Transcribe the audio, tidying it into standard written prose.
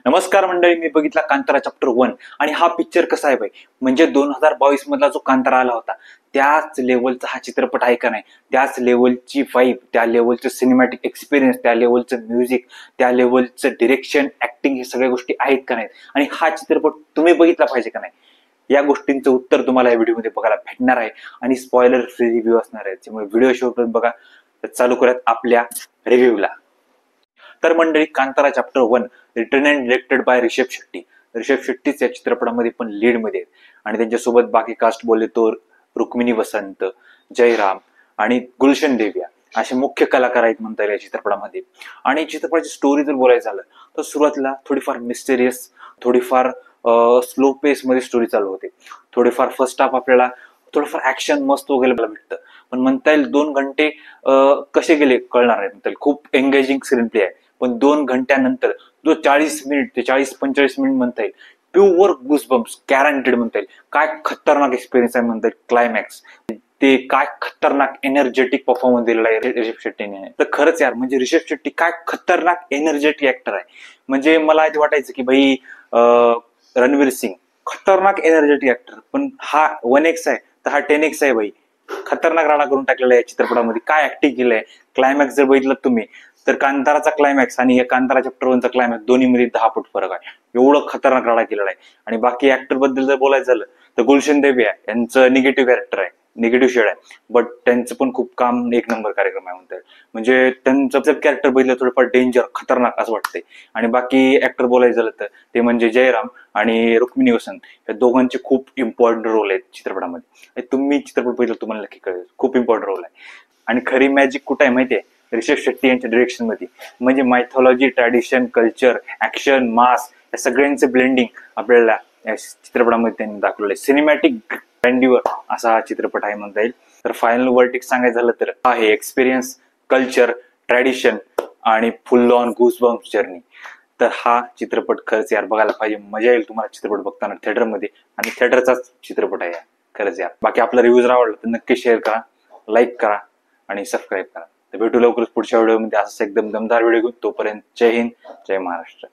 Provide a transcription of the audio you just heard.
नमस्कार मंडळी, मी बघितला कांतारा चॅप्टर 1 आणि हा पिक्चर कसा आहे भाई, म्हणजे 2022 मधला जो कांतारा आला होता त्याच लेवलचा हा चित्रपट आहे का नाही. त्याच लेवलची वाईब, त्या लेवलचं सिनेमॅटिक एक्सपिरियन्स, त्या लेवलचं म्युझिक, त्या लेवलचं डिरेक्शन, ऍक्टिंग, हे सगळ्या गोष्टी आहेत का नाहीत आणि हा चित्रपट तुम्ही बघितला पाहिजे का नाही, या गोष्टींचं उत्तर तुम्हाला या व्हिडिओमध्ये बघायला भेटणार आहे आणि स्पॉइलर फ्री रिव्ह्यू असणार आहे. त्यामुळे व्हिडिओ शेवटपर्यंत बघा. तर चालू करूयात आपल्या रिव्ह्यूला. तर मंडळी, Kantara chapter 1 written and directed by Rishab Shetty. Rishab शेट्टीच या चित्रपटामध्ये पण लीड मध्ये आहेत आणि त्यांच्यासोबत बाकी कास्ट बोलले तर रुक्मिणी वसंत, जयराम आणि गुलशन देविया असे मुख्य कलाकार आहेत म्हणता येईल या चित्रपटामध्ये. आणि चित्रपटाची स्टोरी जर बोलायचं झालं तर सुरुवातीला थोडीफार मिस्टेरियस, थोडीफार स्लो पेस मध्ये स्टोरी चालू होते. थोडीफार फर्स्ट हाफ आपल्याला थोडंफार ऍक्शन मस्त वगैरे भेटतं, पण म्हणता येईल 2 घंटे कसे गेले कळणार नाही. म्हणता येईल खूप एंगेजिंग स्क्रीन प्ले आहे, पण 2 घंट्यानंतर जो 40 मिनिट ते 40-45 मिनिट म्हणता येईल प्युअर गुसबम्स गॅरंटेड म्हणता येईल. काय खतरनाक एक्सपिरियन्स आहे म्हणता येईल. क्लायमॅक्स ते काय खतरनाक एनर्जेटिक परफॉर्मन्स दिलेला आहे ऋषभ शेट्टीने. तर खरंच यार, म्हणजे ऋषभ शेट्टी काय खतरनाक एनर्जेटिक ऍक्टर आहे. म्हणजे मला आधी वाटायचं की भाई रणवीर सिंग खतरनाक एनर्जेटिक ऍक्टर, पण हा 1x आहे तर हा 10x आहे भाई. खतरनाक राडा करून टाकलेला आहे या चित्रपटामध्ये. काय ऍक्टिंग केलंय. क्लायमॅक्स जर बघितलं तुम्ही तर कांताराचा क्लायमॅक्स आणि कांतारा चॅप्टर 1चा क्लायमॅक्स दोन्हीमध्ये 10 फूट फरक आहे. एवढं खतरनाक राडा केलेला आहे. आणि बाकी ऍक्टर बद्दल जर बोलायचं झालं तर गुलशन देविया यांचं निगेटिव्ह कॅरेक्टर आहे, निगेटिव्ह शेड आहे, बट त्यांचं पण खूप काम एक नंबर कार्यक्रम आहे म्हणतात. म्हणजे त्यांचं कॅरेक्टर बघितलं थोडंफार डेंजर, खतरनाक असं वाटतंय. आणि बाकी ऍक्टर बोलायचं झालं तर ते म्हणजे जयराम आणि रुक्मिणी वसंत, या दोघांचे खूप इम्पॉर्टंट रोल आहेत चित्रपटामध्ये. तुम्ही चित्रपट बघितलं तुम्हाला नक्की कळेल, खूप इम्पॉर्टंट रोल आहे. आणि खरी मॅजिक कुठे आहे माहितीये, ऋषभ शेट्टी यांच्या डिरेक्शन मध्ये. म्हणजे मायथॉलॉजी, ट्रॅडिशन, कल्चर, ऍक्शन, मास या सगळ्यांचं ब्लेंडिंग आपल्याला या चित्रपटामध्ये त्यांनी दाखवलेलं आहे. सिनेमॅटिक ग्रँड्युअर असा हा चित्रपट आहे म्हणता येईल. तर फायनल वर्डिक्ट सांगायचं झालं तर आहे एक्सपिरियन्स, कल्चर, ट्रॅडिशन आणि फुल ऑन गूजबम्प्स जर्नी. तर हा चित्रपट खरंच यार बघायला पाहिजे. मजा येईल तुम्हाला चित्रपट बघताना थिएटरमध्ये, आणि थिएटरचाच चित्रपट आहे खरंच यार. बाकी आपला रिव्ह्यू जर आवडला तर नक्की शेअर करा, लाईक करा आणि सबस्क्राईब करा. तर भेटू लवकरच पुढच्या व्हिडिओमध्ये असंच एकदम दमदार व्हिडिओ घेऊन. तोपर्यंत जय हिंद, जय महाराष्ट्र.